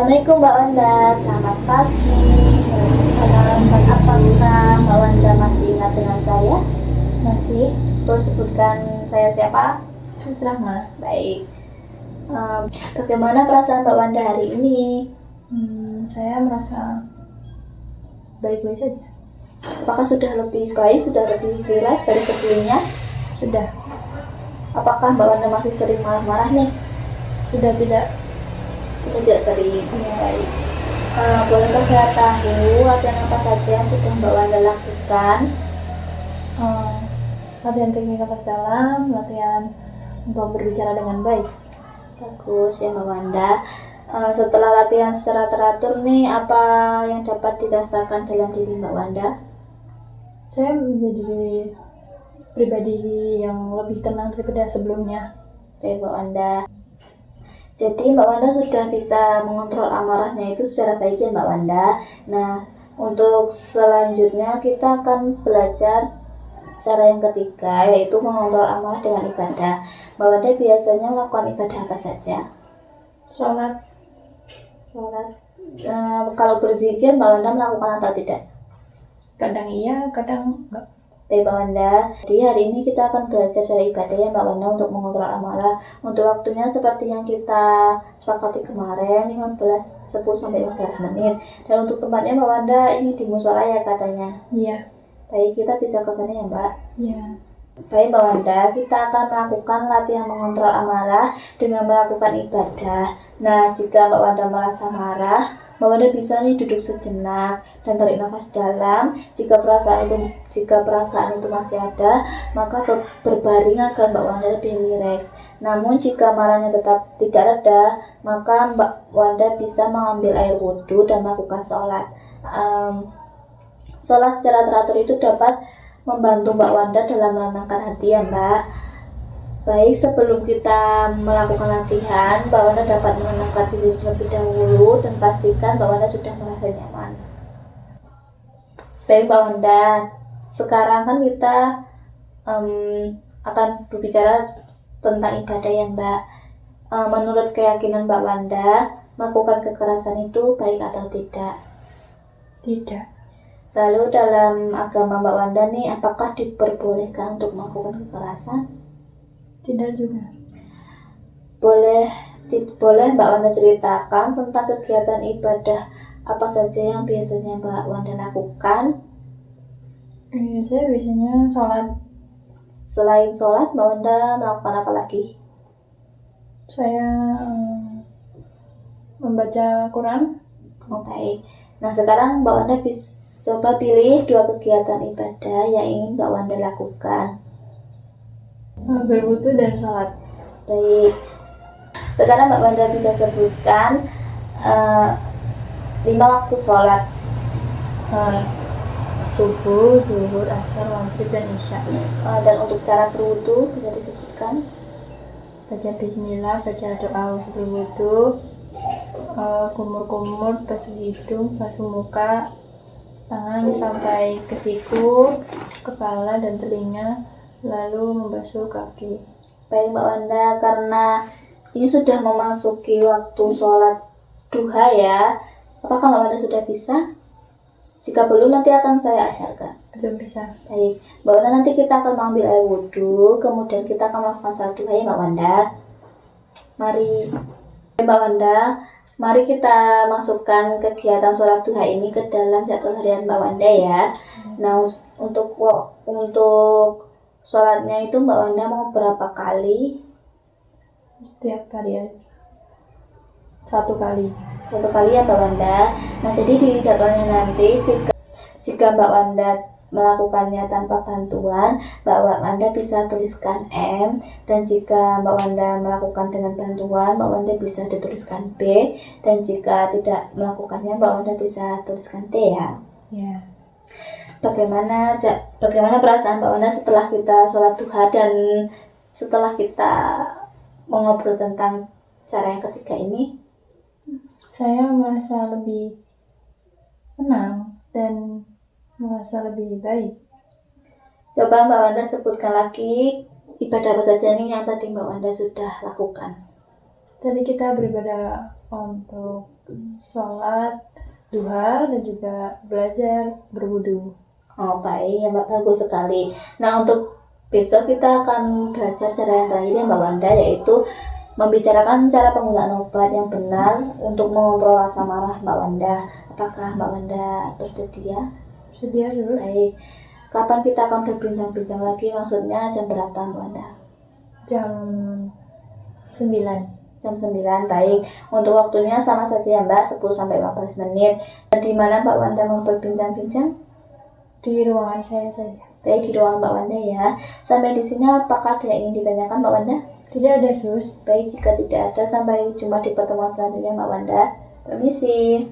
Assalamualaikum Mbak Wanda, selamat pagi. Waalaikumsalam. Apakah Mbak Wanda masih ingat dengan saya? Masih, Boleh sebutkan saya siapa? Susrahma. Baik. Bagaimana perasaan Mbak Wanda hari ini? Saya merasa baik-baik saja. Apakah sudah lebih baik, sudah lebih rileks dari sebelumnya? Sudah Apakah Mbak Wanda masih sering marah-marah nih? tidak. Sudah tidak sering. Baik. Bolehkah saya tahu latihan apa saja yang sudah Mbak Wanda lakukan? Latihan teknik nafas dalam, latihan untuk berbicara dengan baik. Bagus ya Mbak Wanda. Setelah latihan secara teratur nih, apa yang dapat dirasakan dalam diri Mbak Wanda? Saya menjadi pribadi yang lebih tenang daripada sebelumnya. Oke Mbak Wanda. Jadi Mbak Wanda sudah bisa mengontrol amarahnya itu secara baik ya Mbak Wanda. Nah, untuk selanjutnya kita akan belajar cara yang ketiga, yaitu mengontrol amarah dengan ibadah. Mbak Wanda biasanya melakukan ibadah apa saja? Sholat. Kalau berzikir Mbak Wanda melakukan atau tidak? Kadang iya, kadang enggak. Baik Mbak Wanda, jadi hari ini kita akan belajar cara ibadah ya Mbak Wanda untuk mengontrol amarah. Untuk waktunya seperti yang kita sepakati kemarin, 10-15 menit. Dan untuk tempatnya Mbak Wanda ini di musola ya katanya. Iya. Baik, kita bisa ke sana ya Mbak. Iya. Baik Mbak Wanda, kita akan melakukan latihan mengontrol amarah dengan melakukan ibadah. Nah, jika Mbak Wanda merasa marah, Mbak Wanda bisa nih duduk sejenak dan tarik nafas dalam. Jika perasaan itu masih ada, maka berbaring agar Mbak Wanda lebih rileks. Namun jika marahnya tetap tidak reda, maka Mbak Wanda bisa mengambil air wudhu dan melakukan sholat. Sholat secara teratur itu dapat membantu Mbak Wanda dalam menenangkan hati ya Mbak. Baik, sebelum kita melakukan latihan, Mbak Wanda dapat menenangkan diri terlebih dahulu dan pastikan Mbak Wanda sudah merasa nyaman. Baik Mbak Wanda, sekarang kan kita akan berbicara tentang ibadah ya Mbak. Menurut keyakinan Mbak Wanda, melakukan kekerasan itu baik atau tidak? Tidak. Lalu dalam agama Mbak Wanda nih, apakah diperbolehkan untuk melakukan kekerasan? Tidak juga. Boleh Mbak Wanda ceritakan tentang kegiatan ibadah apa saja yang biasanya Mbak Wanda lakukan? Saya biasanya sholat. Selain sholat, Mbak Wanda melakukan apa lagi? Saya membaca Quran. Oh, baik. Nah, sekarang Mbak Wanda bisa coba pilih 2 kegiatan ibadah yang ingin Mbak Wanda lakukan. Berwudu dan sholat. Baik. Sekarang Mbak Wanda bisa sebutkan 5 waktu sholat. Subuh, zuhur, asar, maghrib, dan isya. Dan untuk cara berwudu bisa disebutkan? Baca bismillah, baca doa sebelum wudu, kumur-kumur, basuh hidung, basuh muka, tangan sampai ke siku, kepala dan telinga, lalu membasuh kaki. Baik Mbak Wanda, karena ini sudah memasuki waktu sholat duha ya, apakah Mbak Wanda sudah bisa? Jika belum, nanti akan saya ajarkan. Belum bisa. Baik, Mbak Wanda, nanti kita akan mengambil air wudhu, kemudian kita akan melakukan sholat duha ya Mbak Wanda. Mari Mbak Wanda, mari kita masukkan kegiatan sholat duha ini ke dalam jadwal harian Mbak Wanda ya. Nah, untuk sholatnya itu Mbak Wanda mau berapa kali? Setiap hari aja. 1 kali. 1 kali ya Mbak Wanda. Nah, jadi di jadwalnya nanti jika Mbak Wanda melakukannya tanpa bantuan, Mbak Wanda bisa tuliskan M, dan jika Mbak Wanda melakukan dengan bantuan, Mbak Wanda bisa dituliskan B, dan jika tidak melakukannya, Mbak Wanda bisa tuliskan T ya. Ya. Bagaimana perasaan Mbak Wanda setelah kita sholat duha dan setelah kita mengobrol tentang cara yang ketiga ini? Saya merasa lebih tenang dan merasa lebih baik. Coba Mbak Wanda sebutkan lagi ibadah apa saja nih yang tadi Mbak Wanda sudah lakukan. Tadi kita beribadah untuk sholat duha dan juga belajar berwudu. Oh baik, ya Mbak, bagus sekali. Nah untuk besok kita akan belajar cara yang terakhir ya Mbak Wanda, yaitu membicarakan cara penggunaan obat yang benar untuk mengontrol rasa marah Mbak Wanda. Apakah Mbak Wanda bersedia? Sedia terus? Baik. Kapan kita akan berbincang-bincang lagi? Maksudnya jam berapa Mbak Wanda? Jam 9. Jam 9, baik. Untuk waktunya sama saja ya Mbak, 10-15 menit. Dan di mana Mbak Wanda mau berbincang-bincang? Di ruangan saya saja. Baik, di ruangan Mbak Wanda ya. Sampai di sini apakah ada yang ingin ditanyakan Mbak Wanda? Tidak ada, Sus. Baik, jika tidak ada, sampai jumpa di pertemuan selanjutnya Mbak Wanda. Permisi.